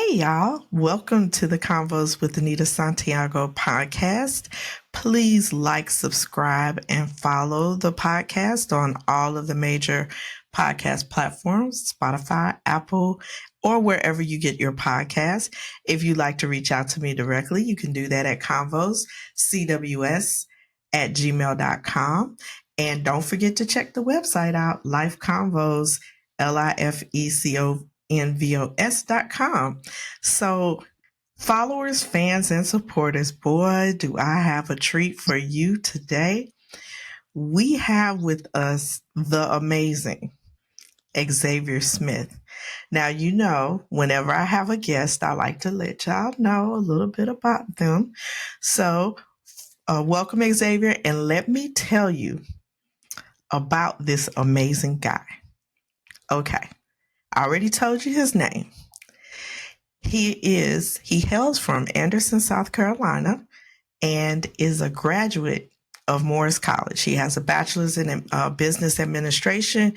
Hey, y'all. Welcome to the Convos with Anita Santiago podcast. Please like, subscribe, and follow the podcast on all of the major podcast platforms, Spotify, Apple, or wherever you get your podcasts. If you'd like to reach out to me directly, you can do that at convos@gmail.com. And don't forget to check the website out, Life Convos, LIFECONVOS.com. So, followers, fans, and supporters, boy, do I have a treat for you today. We have with us the amazing Xavier Smith. Now, whenever I have a guest, I like to let y'all know a little bit about them. So, welcome, Xavier, and let me tell you about this amazing guy. Okay, I already told you his name. He hails from Anderson, South Carolina, and is a graduate of Morris College. He has a bachelor's in business administration,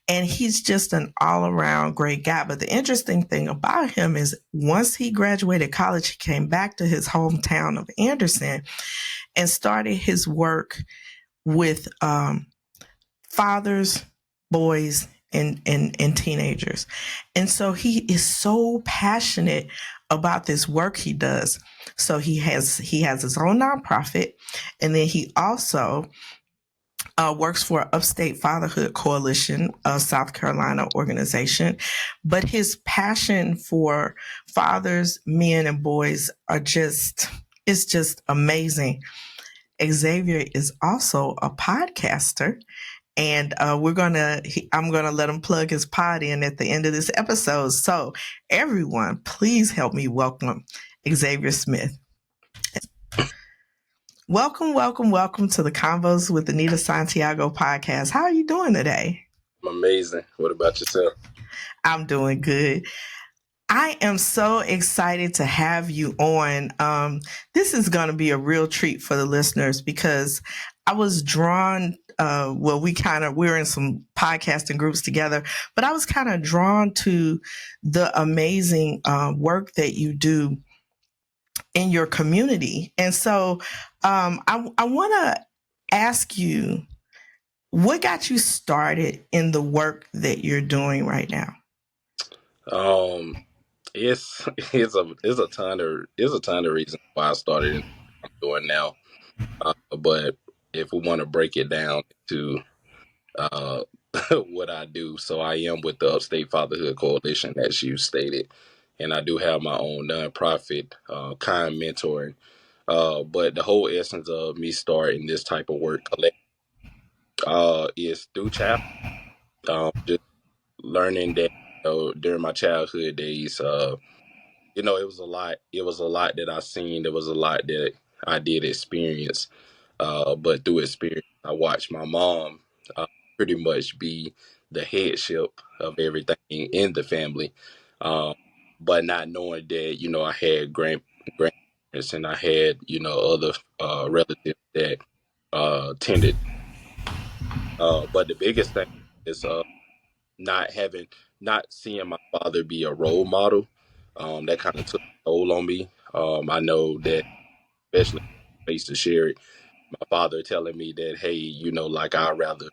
and he's just an all-around great guy. But the interesting thing about him is once he graduated college, he came back to his hometown of Anderson and started his work with fathers, boys, and teenagers. And so he is so passionate about this work he does. So he has his own nonprofit, and then he also works for Upstate Fatherhood Coalition, a South Carolina organization. But his passion for fathers, men, and boys it's just amazing. Xavier is also a podcaster. And I'm going to let him plug his pod in at the end of this episode. So everyone, please help me welcome Xavier Smith. Welcome to the Convos with Anita Santiago podcast. How are you doing today? I'm amazing. What about yourself? I'm doing good. I am so excited to have you on. This is going to be a real treat for the listeners because I was drawn. We're in some podcasting groups together, but I was kind of drawn to the amazing work that you do in your community. And so I want to ask you, what got you started in the work that you're doing right now? It's it's a ton of reasons why I started in what I'm doing now. But if we want to break it down to uh, what I do, so I am with the Upstate Fatherhood Coalition, as you stated, and I do have my own nonprofit, Kind Mentoring. But the whole essence of me starting this type of work is through child. Just learning that during my childhood days. It was a lot. It was a lot that I seen. There was a lot that I did experience. But through experience, I watched my mom uh, pretty much be the headship of everything in the family. Um, but not knowing that, I had grandparents and I had, other relatives that tended. But the biggest thing is not having, not seeing my father be a role model. That kind of took a toll on me. I know that, especially face to share it, my father telling me that, hey, like I'd rather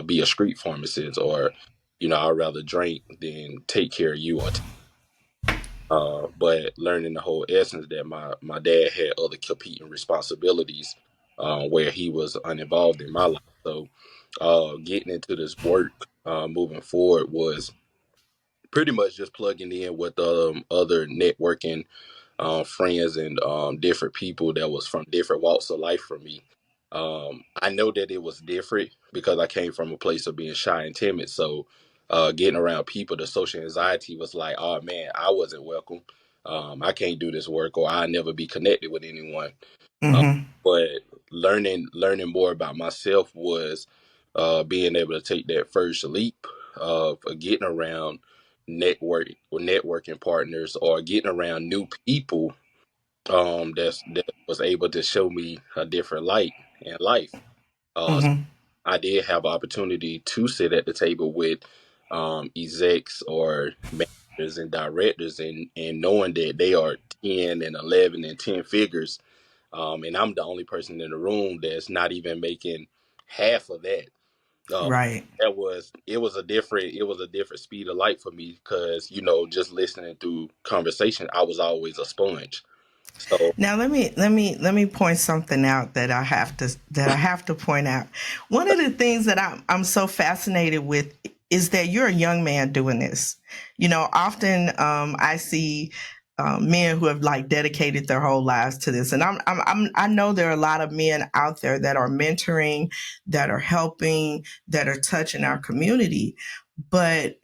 be a street pharmacist, or I'd rather drink than take care of you. But learning the whole essence that my dad had other competing responsibilities where he was uninvolved in my life. So getting into this work moving forward was pretty much just plugging in with other networking friends and different people that was from different walks of life from me. I know that it was different because I came from a place of being shy and timid. So getting around people, the social anxiety was like, oh man, I wasn't welcome. I can't do this work, or I'll never be connected with anyone. Uh, Mm-hmm. but learning more about myself was being able to take that first leap of getting around networking partners, or getting around new people that was able to show me a different light in life. So Mm-hmm. I did have opportunity to sit at the table with execs or managers coordinators and directors, and knowing that they are 10 and 11 and 10 figures, and I'm the only person in the room that's not even making half of that. Um, Right. it was a different speed of light for me because just listening through conversation, I was always a sponge. So Now let me point something out that I have to point out. One of the things that I'm so fascinated with is that you're a young man doing this. Often I see men who have like dedicated their whole lives to this, and I know there are a lot of men out there that are mentoring, that are helping, that are touching our community, but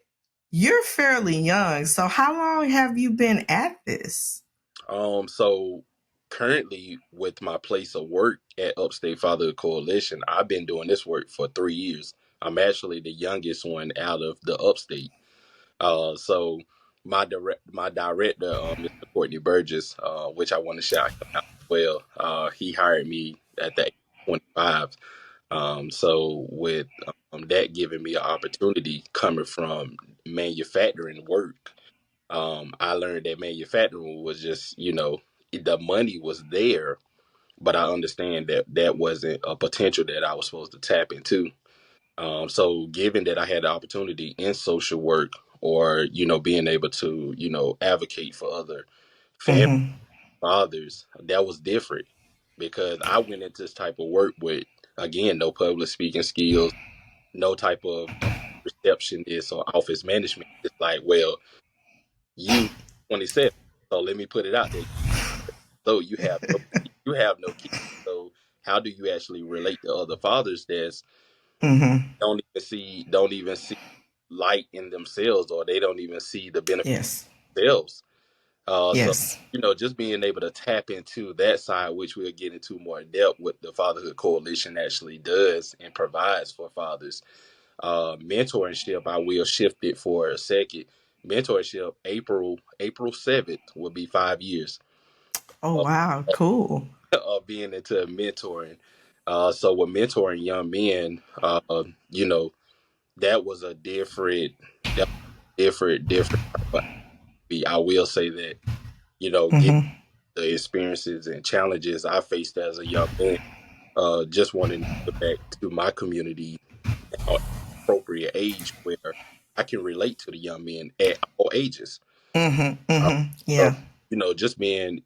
you're fairly young. So how long have you been at this? so currently with my place of work at Upstate Fatherhood Coalition, I've been doing this work for 3 years. I'm actually the youngest one out of the upstate. So my director, Mr. Courtney Burgess, which I want to shout him out as well. He hired me at the age of 25. So with that giving me an opportunity coming from manufacturing work, I learned that manufacturing was just, the money was there, but I understand that that wasn't a potential that I was supposed to tap into. So given that I had the opportunity in social work or, being able to, advocate for other family Mm-hmm. fathers, that was different because I went into this type of work with, again, no public speaking skills, no type of receptionist or office management. It's like, well, you 27, so let me put it out there. So you have no kids. So how do you actually relate to other fathers that's Mm-hmm. don't even see light in themselves, or they don't even see the benefit Yes. themselves. So Yes. just being able to tap into that side, which we'll get into more in depth, what the Fatherhood Coalition actually does and provides for fathers. Mentorship, I will shift it for a second. Mentorship, April 7th will be 5 years Oh, of, wow. Cool. of being into mentoring. So with mentoring young men, that was a that different type of activity. I will say that, get Mm-hmm. the experiences and challenges I faced as a young man, just wanting to get back to my community now at appropriate age where I can relate to the young men at all ages. Mm-hmm. Uh, Mm-hmm. so, Yeah. just being,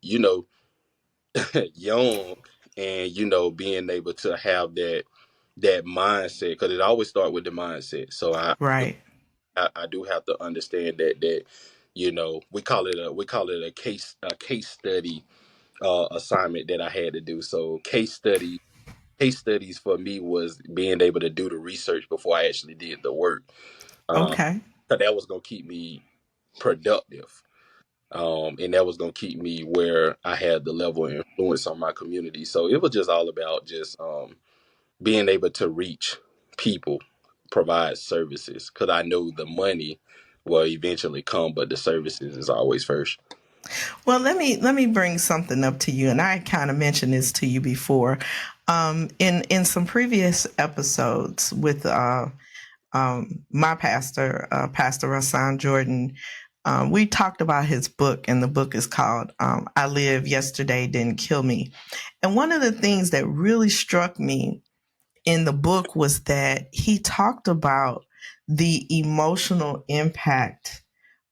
young and, being able to have that mindset, because it always starts with the mindset. So Right. I do have to understand that we call it a case study assignment that I had to do. So case studies for me was being able to do the research before I actually did the work. Um, Okay. so that was gonna keep me productive. And that was gonna keep me where I had the level of influence on my community. So it was just all about just being able to reach people, provide services, because I know the money will eventually come, but the services is always first. Well, let me bring something up to you, and I kind of mentioned this to you before. In some previous episodes with my pastor, Pastor Rasan Jordan, we talked about his book, and the book is called "I Live Yesterday Didn't Kill Me." And one of the things that really struck me in the book was that he talked about the emotional impact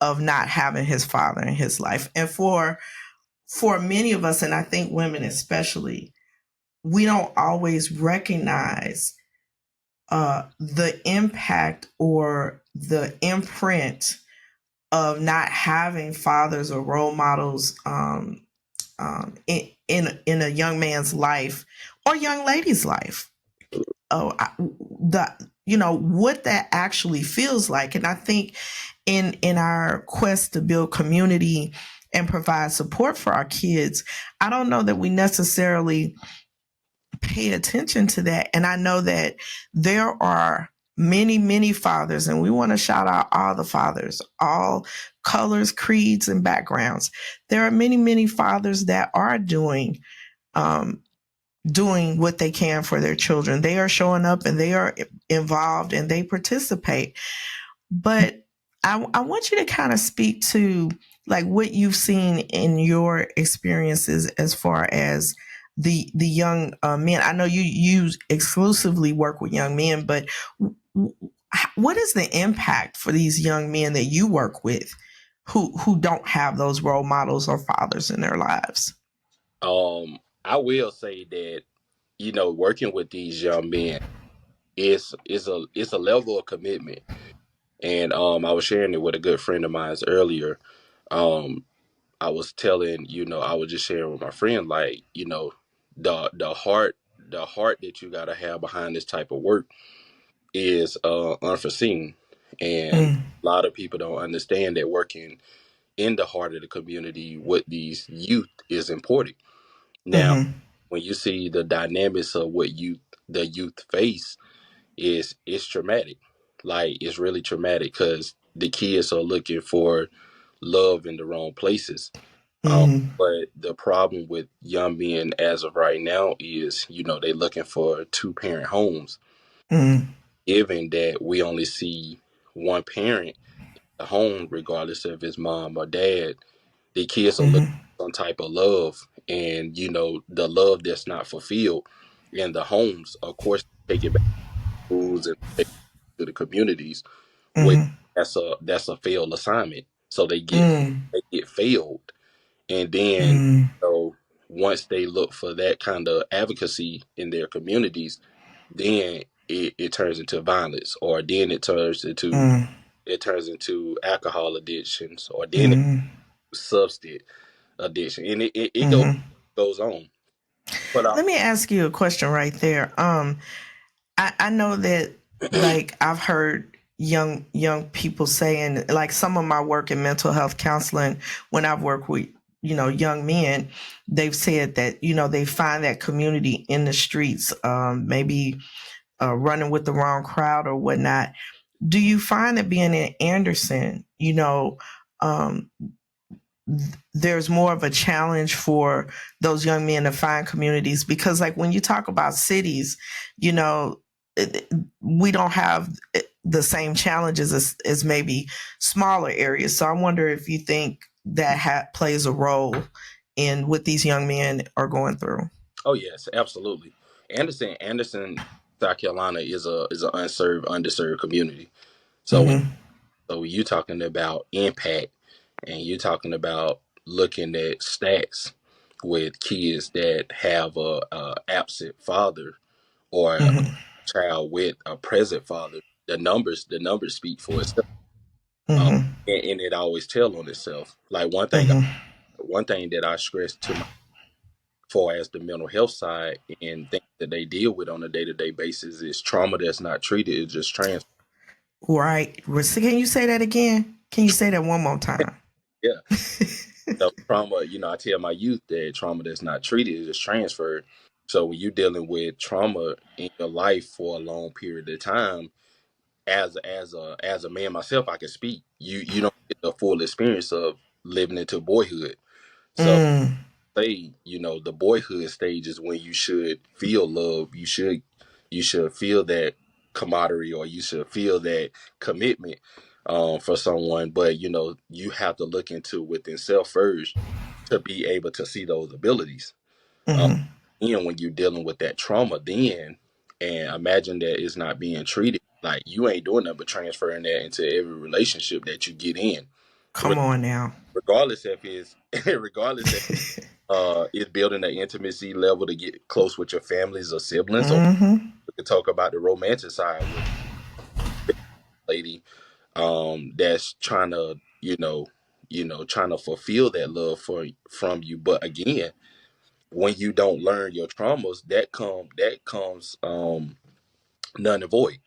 of not having his father in his life. And for many of us, and I think women especially, we don't always recognize the impact or the imprint of not having fathers or role models in a young man's life or young lady's life. Oh, what that actually feels like. And I think in our quest to build community and provide support for our kids, I don't know that we necessarily pay attention to that. And I know that there are many fathers, and we want to shout out all the fathers, all colors, creeds, and backgrounds. There are many fathers that are um, doing what they can for their children. They are showing up and they are involved and they participate. But I want you to kind of speak to like what you've seen in your experiences as far as the young men. I know you exclusively work with young men, but what is the impact for these young men that you work with who don't have those role models or fathers in their lives? I will say that, working with these young men is a level of commitment. And I was sharing it with a good friend of mine earlier. Um, I was telling, I was just sharing with my friend, like, the heart that you gotta have behind this type of work is unforeseen. And Mm, a lot of people don't understand that working in the heart of the community with these youth is important. Now, mm-hmm, when you see the dynamics of what the youth face, is it's traumatic. Like, it's really traumatic because the kids are looking for love in the wrong places. Um, mm-hmm, but the problem with young men as of right now is, they're looking for two-parent homes. mm-hmm, Given that we only see one parent in the home, regardless if it's mom or dad, the kids are looking mm-hmm, for some type of love, and the love that's not fulfilled in the homes, of course, take it back to schools and take it to the communities, which mm-hmm, that's a failed assignment. So they get mm, they get failed, and then, mm, once they look for that kind of advocacy in their communities, then it turns into violence, or then mm, it turns into alcohol addictions, or then it mm, substance addiction, and it mm. goes on. But Let me ask you a question right there. I know that like I've heard young people saying like some of my work in mental health counseling when I've worked with young men, they've said that they find that community in the streets, maybe running with the wrong crowd or whatnot. Do you find that being in Anderson, um, there's more of a challenge for those young men to find communities? Because like when you talk about cities, you know we don't have the same challenges as maybe smaller areas. So I wonder if you think that plays a role in what these young men are going through. Oh yes, absolutely. Anderson, South Carolina is an underserved community. So when Mm-hmm. so you talking about impact, and you're talking about looking at stats with kids that have a absent father, or a Mm-hmm. child with a present father. The numbers speak for itself. Um, Mm-hmm. and it always tell on itself. Like, Mm-hmm. one thing that I stress to my far as the mental health side and things that they deal with on a day to day basis is trauma that's not treated. It just transfer. Right. Can you say that again? Can you say that one more time? Yeah. So trauma, I tell my youth that trauma that's not treated is just transferred. So when you're dealing with trauma in your life for a long period of time, as a man myself, I can speak. You don't get the full experience of living into boyhood. So Mm, say, the boyhood stage is when you should feel love. You should feel that camaraderie, or you should feel that commitment for someone. But you have to look into within self first to be able to see those abilities. Um, mm-hmm. and when you're dealing with that trauma, then, and imagine that it's not being treated, like you ain't doing nothing but transferring that into every relationship that you get in, Re- Come on now. regardless if it's regardless if it's building an intimacy level to get close with your families or siblings, or Mm-hmm. we can talk about the romantic side with a lady that's trying to trying to fulfill that love from you. But again, when you don't learn your traumas, that comes none and void.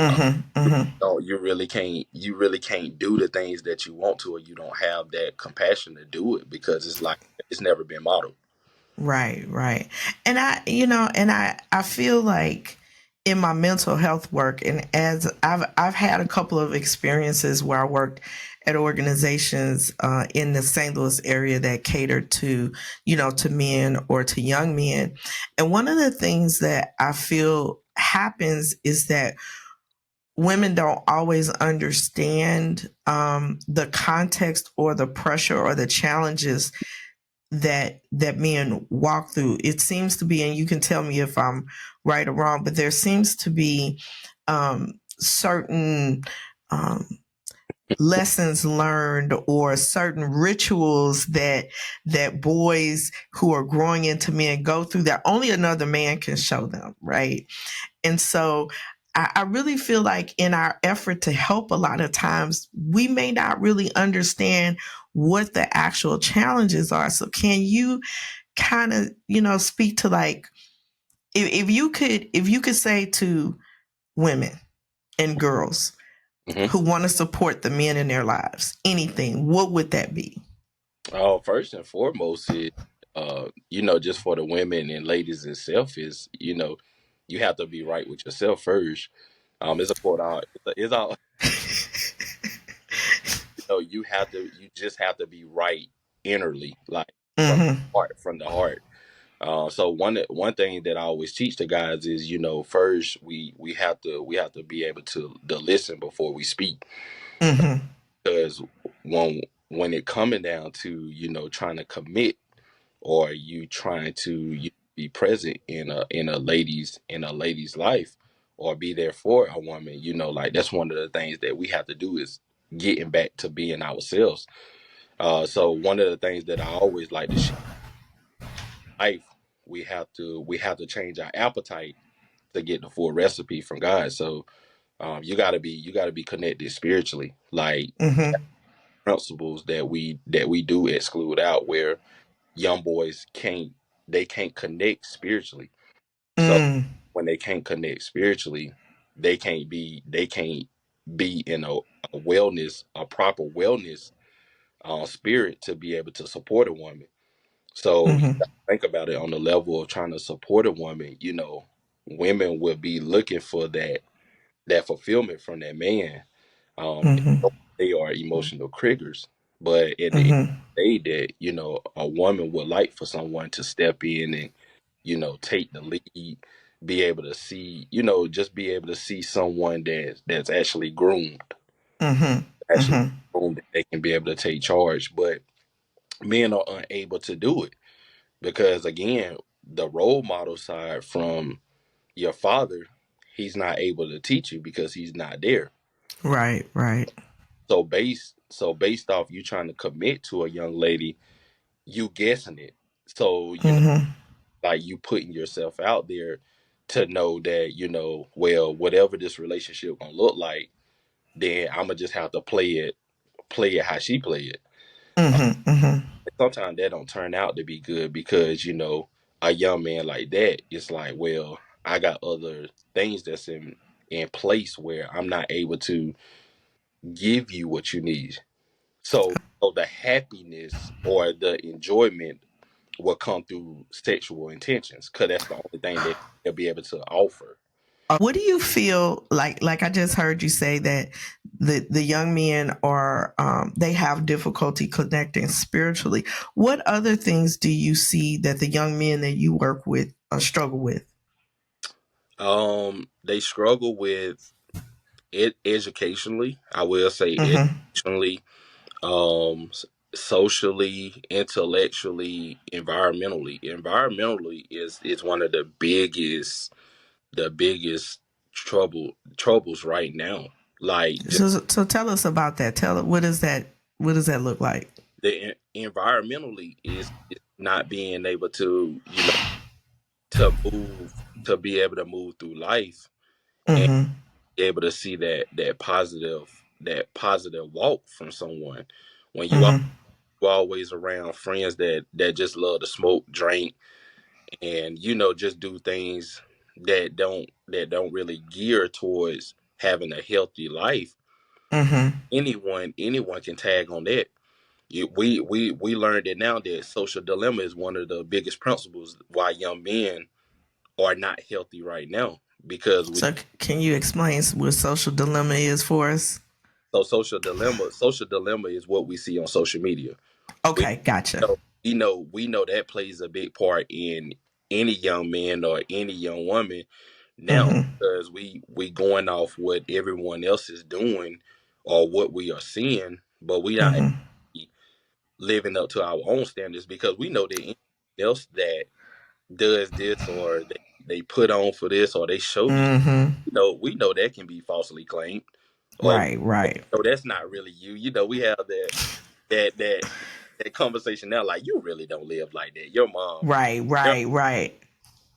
Uh, Mm-hmm. Mm-hmm. you really can't do the things that you want to, or you don't have that compassion to do it, because it's like it's never been modeled. Right, right. And I feel like in my mental health work, and as I've had a couple of experiences where I worked at organizations in the St. Louis area that catered to, to men or to young men. And one of the things that I feel happens is that women don't always understand the context or the pressure or the challenges that men walk through. It seems to be, and you can tell me if I'm right or wrong, but there seems to be certain um, lessons learned or certain rituals that boys who are growing into men go through that only another man can show them, right? And so I really feel like in our effort to help, a lot of times we may not really understand what the actual challenges are. So can you kind of, speak to, like, if you could say to women and girls Hmm. who want to support the men in their lives, anything, what would that be? First and foremost is, just for the women and ladies itself is, you have to be right with yourself first. It's a quote out. It's all, you just have to be right innerly, like from Mm-hmm. from the heart. So one thing that I always teach the guys is, first we have to be able to listen before we speak, Mm-hmm. because when it coming down to, trying to commit, or you trying to be present in a lady's life, or be there for a woman, like that's one of the things that we have to do is getting back to being ourselves. So one of the things that I always like to share in life, we have to change our appetite to get the full recipe from God. So you gotta be connected spiritually, like Mm-hmm. principles that we do exclude out, where young boys can't connect spiritually. So Mm. when they can't connect spiritually, they can't be in a proper wellness spirit to be able to support a woman. So you Mm-hmm. gotta think about it on the level of trying to support a woman. Women will be looking for that fulfillment from that man. Mm-hmm. They are emotional triggers, but at the end Mm-hmm. of the day, that a woman would like for someone to step in and take the lead, be able to see, just be able to see someone that's Mm-hmm. actually Mm-hmm. groomed, that they can be able to take charge. But men are unable to do it because, again, the role model side from your father, he's not able to teach you because he's not there. Right, right. So based off you trying to commit to a young lady, you guessing it. So, Mm-hmm. like, you putting yourself out there to know that, well, whatever this relationship gonna look like, then I'm gonna just have to play it how she play it. Uh, Mm-hmm. Mm-hmm. Sometimes that don't turn out to be good, because a young man like that, it's like, well, I got other things that's in place where I'm not able to give you what you need. So the happiness or the enjoyment will come through sexual intentions, because that's the only thing that they'll be able to offer. What do you feel like I just heard you say that the young men are they have difficulty connecting spiritually. What other things do you see that the young men that you work with struggle with? They struggle with it educationally. I will say Mm-hmm. educationally, socially, intellectually, environmentally. Environmentally is one of the biggest troubles right now. Like, just So tell us about that. Tell it, what does that look like? environmentally is not being able to to be able to move through life and Mm-hmm. be able to see that positive walk from someone. When Mm-hmm. you always around friends that just love to smoke, drink, and just do things that don't really gear towards having a healthy life, Mm-hmm. anyone can tag on that. We learned it now that social dilemma is one of the biggest principles why young men are not healthy right now, because So can you explain what social dilemma is for us? social dilemma is what we see on social media. We Okay, gotcha. we know that plays a big part in any young man or any young woman, now, Mm-hmm. because we going off what everyone else is doing or what we are seeing, but we not Mm-hmm. actually living up to our own standards, because we know that anyone else that does this, or they put on for this, or they show these, Mm-hmm. we know that can be falsely claimed, or Right, right, no, that's not really you. We have that that that conversation now. Like, you really don't live like that. Your mom right, never right, right,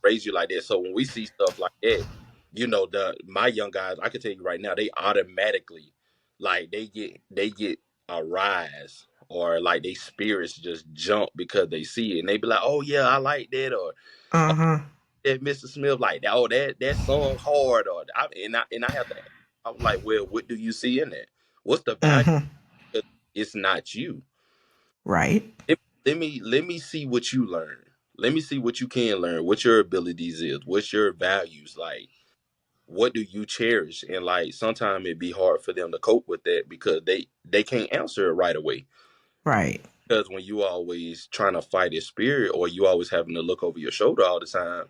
raised you like that. So when we see stuff like that, the my young guys, I can tell you right now, they automatically, like, they get a rise, or like they spirits just jump because they see it, and they be like, oh yeah, I like that, or uh-huh, that Mr. Smith, like, oh, that song hard, or and I have to. I'm like, well, what do you see in that? What's the value? mm-hmm, Because it's not you. right, Let me see what you learn. Let me see what you can learn. What your abilities is. What's your values like? What do you cherish? And like, sometimes it'd be hard for them to cope with that, because they can't answer it right away. right, Because when you always trying to fight his spirit, or you always having to look over your shoulder all the time,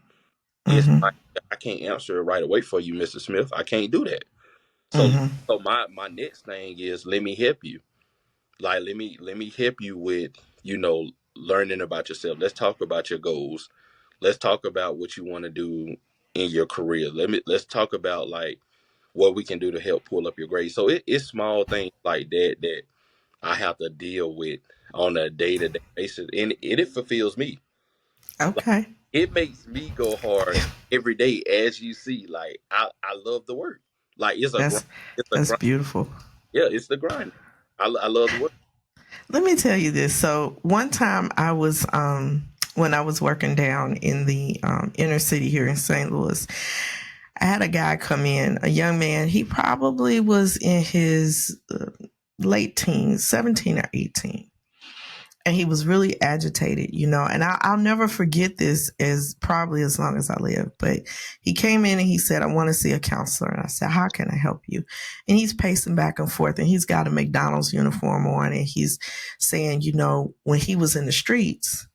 it's mm-hmm, like, I can't answer it right away for you, Mr. Smith. I can't do that. So mm-hmm, so my next thing is, let me help you. Like, let me help you with, learning about yourself. Let's talk about your goals. Let's talk about what you want to do in your career. Let's talk about, like, what we can do to help pull up your grades. So it's small things like that that I have to deal with on a day-to-day basis, and it fulfills me. Like, okay, it makes me go hard every day, as you see. Like, I love the work. Like, it's a grind. that's It's a that's grind. beautiful. Yeah, it's the grind. I love the work. Let me tell you this. So one time I was when I was working down in the inner city here in St. Louis, I had a guy come in, a young man. He probably was in his late teens, 17 or 18. And he was really agitated, and I'll never forget this as probably as long as I live. But he came in and he said, I want to see a counselor. And I said, how can I help you? And he's pacing back and forth, and he's got a McDonald's uniform on. And he's saying, when he was in the streets,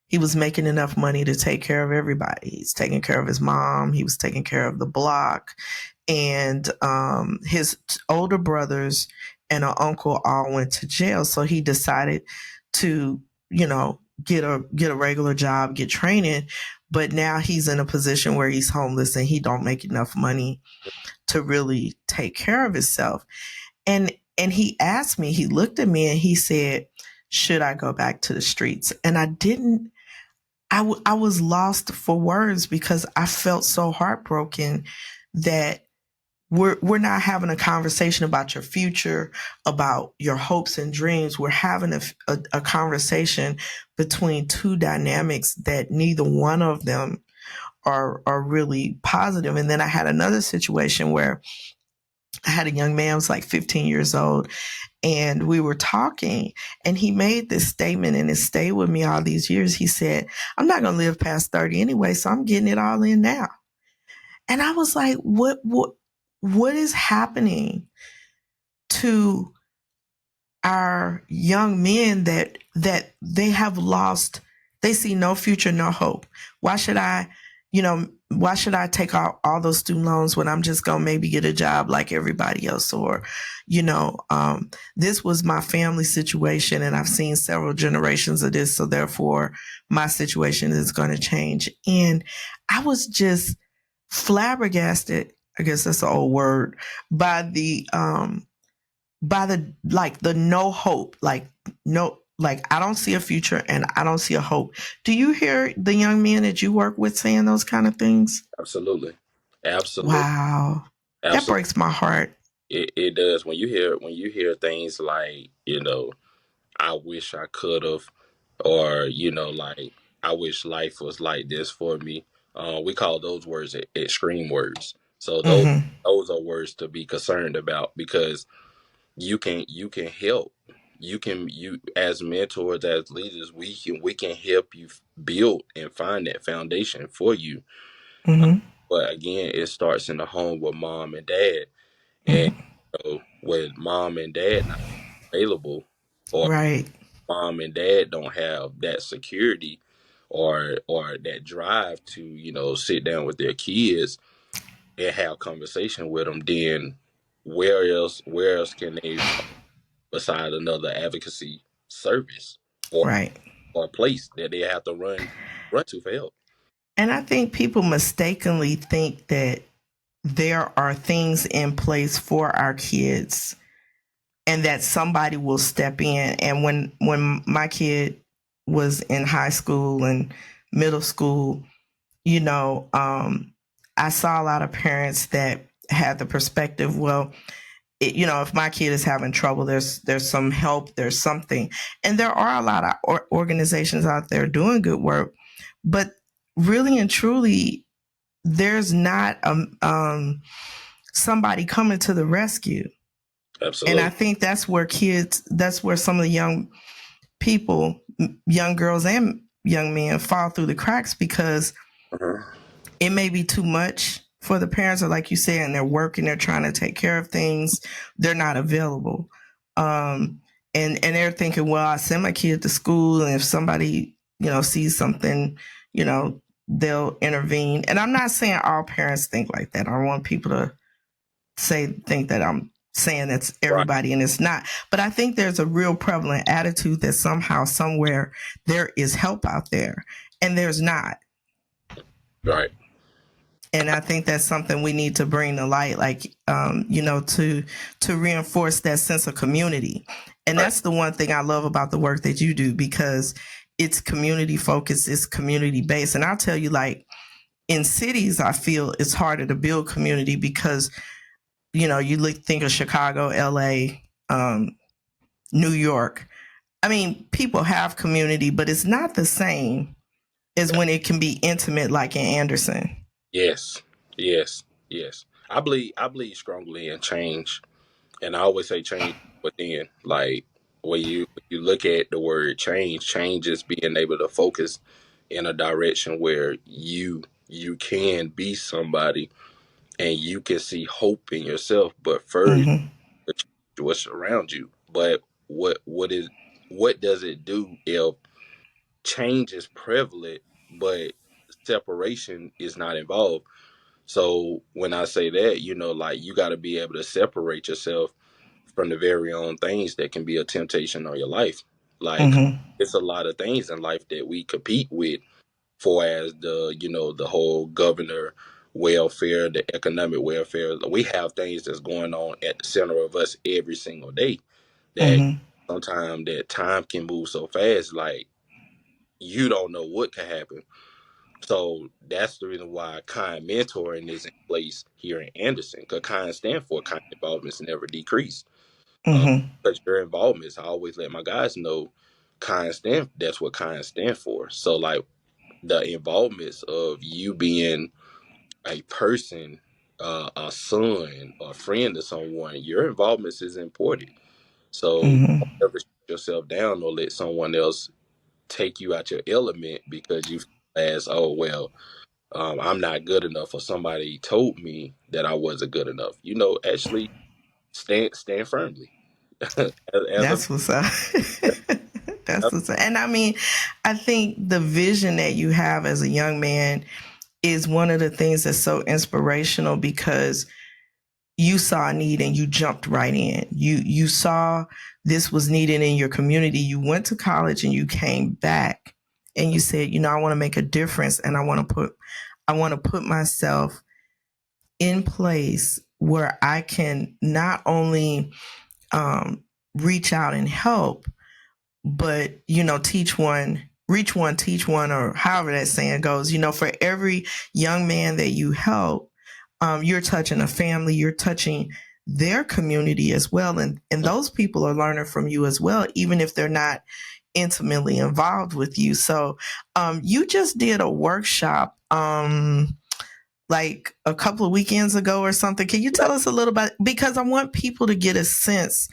he was making enough money to take care of everybody. He's taking care of his mom. He was taking care of the block. And his older brothers and an uncle all went to jail. So he decided to, get a regular job, get training. But now he's in a position where he's homeless and he don't make enough money to really take care of himself. And he asked me, he looked at me and he said, should I go back to the streets? And I didn't I was lost for words because I felt so heartbroken that we're not having a conversation about your future, about your hopes and dreams. We're having a conversation between two dynamics that neither one of them are really positive. And then I had another situation where I had a young man who was like 15 years old, and we were talking, and he made this statement, and it stayed with me all these years. He said, I'm not going to live past 30 anyway, so I'm getting it all in now. And I was like, what is happening to our young men that they have lost? They see no future, no hope. Why should I take out all those student loans when I'm just gonna maybe get a job like everybody else? Or this was my family situation, and I've seen several generations of this, so therefore my situation is going to change. And I was just flabbergasted, I guess that's an old word, by the like the no hope, like no, like I don't see a future and I don't see a hope. Do you hear the young men that you work with saying those kind of things? Absolutely, absolutely, Wow. That absolutely. breaks my heart. It does, when you hear things like, I wish I could have, or, like, I wish life was like this for me. We call those words extreme words. So Mm-hmm. those are words to be concerned about, because you can help. You, as mentors, as leaders, we can help you build and find that foundation for you. Mm-hmm. But again, it starts in the home with mom and dad. And Mm-hmm. when mom and dad not available, or Right. mom and dad don't have that security, or that drive to, sit down with their kids, and have conversation with them, then where else can they find beside another advocacy service or Right. or place that they have to run to for help? And I think people mistakenly think that there are things in place for our kids and that somebody will step in. And when my kid was in high school and middle school, you know, I saw a lot of parents that had the perspective, well, if my kid is having trouble, there's some help, there's something, and there are a lot of organizations out there doing good work, but really and truly, there's not somebody coming to the rescue. And I Absolutely. think that's where some of the young people, young girls and young men, fall through the cracks because Uh-huh. it may be too much for the parents, or like you said, and they're working, they're trying to take care of things, they're not available. Um, and they're thinking, well, I send my kid to school, and if somebody, sees something, they'll intervene. And I'm not saying all parents think like that. I don't want people to think that I'm saying that's Right. everybody, and it's not. But I think there's a real prevalent attitude that somehow, somewhere, there is help out there, and there's not. Right. And I think that's something we need to bring to light, like to reinforce that sense of community. And Right. that's the one thing I love about the work that you do, because it's community focused, it's community based. And I'll tell you, like, in cities, I feel it's harder to build community because think of Chicago, LA, New York. I mean, people have community, but it's not the same as when it can be intimate, like in Anderson. Yes. Yes. Yes. I believe strongly in change, and I always say change within. Like when you look at the word change, change is being able to focus in a direction where you can be somebody and you can see hope in yourself, but first Mm-hmm. what's around you. But what does it do if change is prevalent but separation is not involved? So when I say that, like you got to be able to separate yourself from the very own things that can be a temptation on your life. Like Mm-hmm. it's a lot of things in life that we compete with for, as the whole governor welfare, the economic welfare. We have things that's going on at the center of us every single day that Mm-hmm. sometimes that time can move so fast, like you don't know what can happen. So that's the reason why kind mentoring is in place here in Anderson, because kind stand for kind involvements never decrease. Uh, Mm-hmm. because your involvements, I always let my guys know, kind stand. That's what kind stand for. So like the involvements of you being a person, a son, a friend to someone, your involvements is important. So Mm-hmm. don't ever shut yourself down or let someone else take you out your element because you feel as, oh well, I'm not good enough, or somebody told me that I wasn't good enough. Actually stand firmly as a That's what's up. That's what's up. And I mean, I think the vision that you have as a young man is one of the things that's so inspirational, because you saw a need and you jumped right in. You saw this was needed in your community. You went to college and you came back and you said, I want to make a difference, and I want to put myself in place where I can not only reach out and help, but reach one, teach one, or however that saying goes. For every young man that you help, you're touching a family, you're touching their community as well, and those people are learning from you as well, even if they're not intimately involved with you. So, you just did a workshop. Like a couple of weekends ago or something. Can you tell us a little bit? Because I want people to get a sense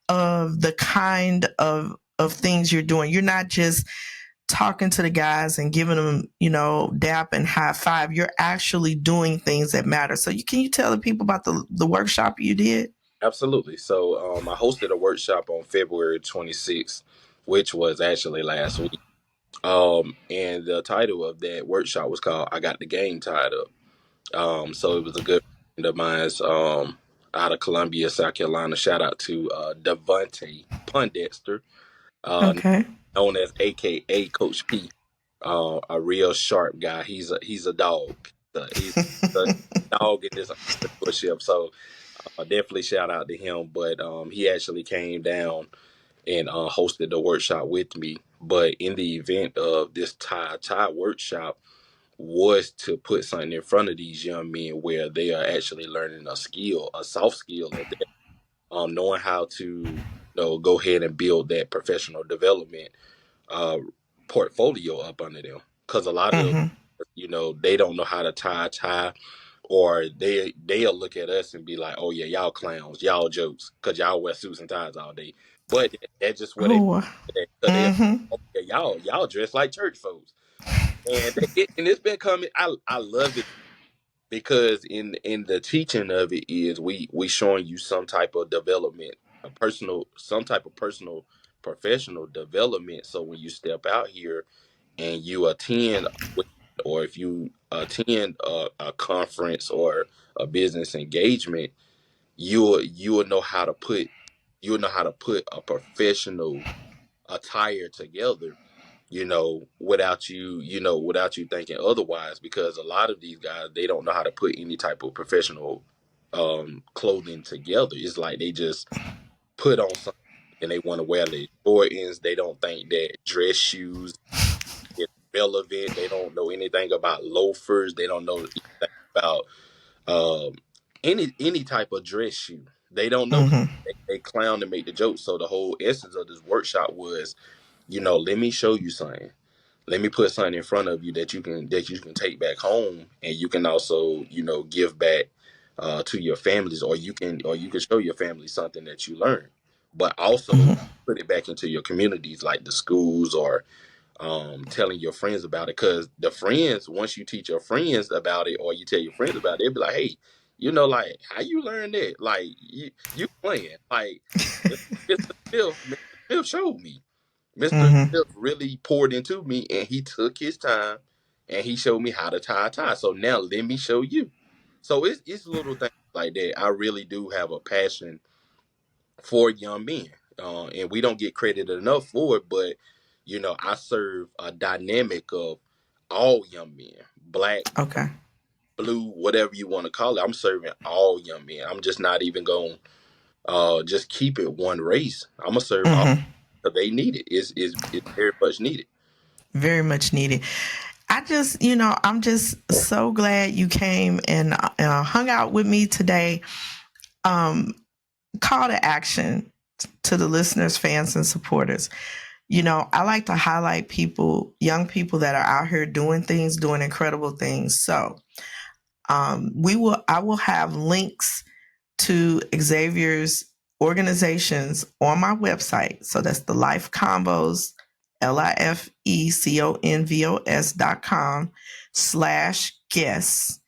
of the kind of things you're doing. You're not just talking to the guys and giving them, dap and high five. You're actually doing things that matter. So can you tell the people about the workshop you did? Absolutely. So I hosted a workshop on February 26th, which was actually last week. And the title of that workshop was called "I Got the Game Tied Up." So it was a good. of mine's out of Columbia, South Carolina. Shout out to Devontae Pondexter, uh, Okay. known as AKA Coach P. A real sharp guy. He's a dog. He's a dog in this entrepreneurship. So definitely shout out to him. But he actually came down and hosted the workshop with me. But in the event of this tie workshop was to put something in front of these young men where they are actually learning a skill, a soft skill at that, knowing how to go ahead and build that professional development uh, portfolio up under them. Because a lot of those, Mm-hmm. they don't know how to tie a tie, or they'll look at us and be like, "Oh yeah, y'all clowns, y'all jokes, because y'all wear suits and ties all day." But that's just what they, Oh. because they, Mm-hmm. oh, yeah, y'all dress like church folks, and it's been coming. I love it because in the teaching of it is we showing you some type of development, some type of personal professional development. So when you step out here and you attend, or if you attend a conference or a business engagement, you will know how to put a professional attire together, without you thinking otherwise, because a lot of these guys, they don't know how to put any type of professional clothing together. It's like they just put on something and they want to wear the Jordans. They don't think that dress shoes is relevant. They don't know anything about loafers. They don't know anything about um, any type of dress shoe. They don't know. Mm-hmm. They clown and make the joke. So the whole essence of this workshop was, let me show you something. Let me put something in front of you that you can take back home, and you can also give back to your families, or you can show your family something that you learned, but also Mm-hmm. put it back into your communities, like the schools, or telling your friends about it. Because the friends, once you teach your friends about it, or you tell your friends about it, they'll be like, hey, like, how you learn that? Like, you playing. Like, Mr. Smith showed me. Mr. Mm-hmm. Smith really poured into me, and he took his time and he showed me how to tie a tie. So now let me show you. So it's little things like that. I really do have a passion for young men. And we don't get credit enough for it, but I serve a dynamic of all young men, black, Okay. blue, whatever you want to call it. I'm serving all young men. I'm just not even going to just keep it one race. I'm gonna serve all Mm-hmm. because they need it. It's very much needed. Very much needed. I'm just so glad you came and hung out with me today. Um, Call to action to the listeners, fans, and supporters. I like to highlight people, young people that are out here doing things, doing incredible things. So, I will have links to Xavier's organizations on my website. So that's the Life Combos, lifeconvos.com/guests.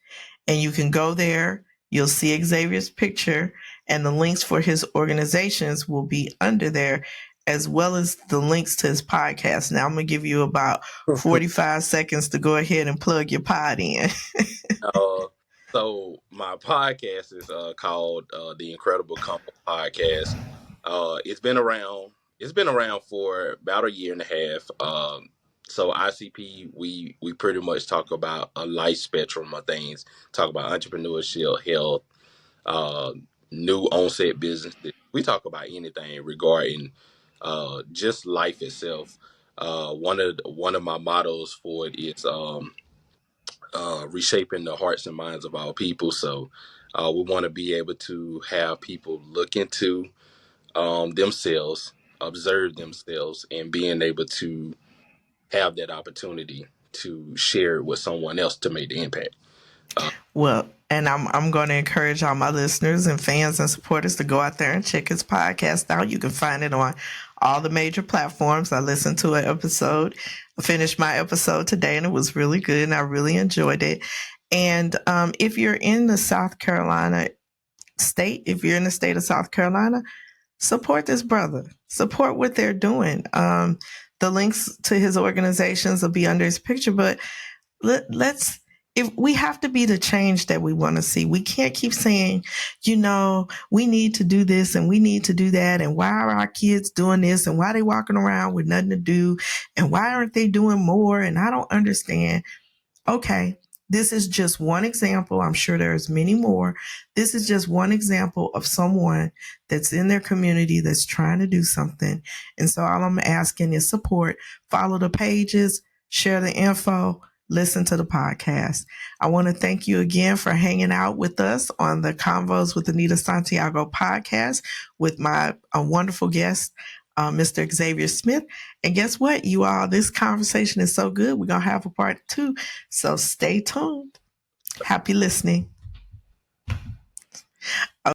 And you can go there. You'll see Xavier's picture, and the links for his organizations will be under there, as well as the links to his podcast. Now, I'm going to give you about 45 seconds to go ahead and plug your pod in. Uh, so my podcast is called the Incredible Combo Podcast. It's been around. It's been around for about a year and a half. So ICP, we pretty much talk about a life spectrum of things. Talk about entrepreneurship, health, uh, new onset businesses. We talk about anything regarding just life itself. One of my mottos for it is reshaping the hearts and minds of our people. So we want to be able to have people look into themselves, observe themselves, and being able to have that opportunity to share it with someone else to make the impact. Well, and I'm going to encourage all my listeners and fans and supporters to go out there and check his podcast out. You can find it on all the major platforms. I listened to an episode, I finished my episode today, and it was really good, and I really enjoyed it. And if you're in the South Carolina state, if you're in the state of South Carolina, support this brother. Support what they're doing. The links to his organizations will be under his picture, but let's if we have to be the change that we want to see. We can't keep saying, we need to do this and we need to do that. And why are our kids doing this? And why are they walking around with nothing to do? And why aren't they doing more? And I don't understand. Okay, this is just one example. I'm sure there's many more. This is just one example of someone that's in their community that's trying to do something. And so all I'm asking is support. Follow the pages, share the info, listen to the podcast. I want to thank you again for hanging out with us on the Convos with Anita Santiago podcast with my wonderful guest, Mr. Xavier Smith. And guess what, you all? This conversation is so good. We're going to have a part 2. So stay tuned. Happy listening.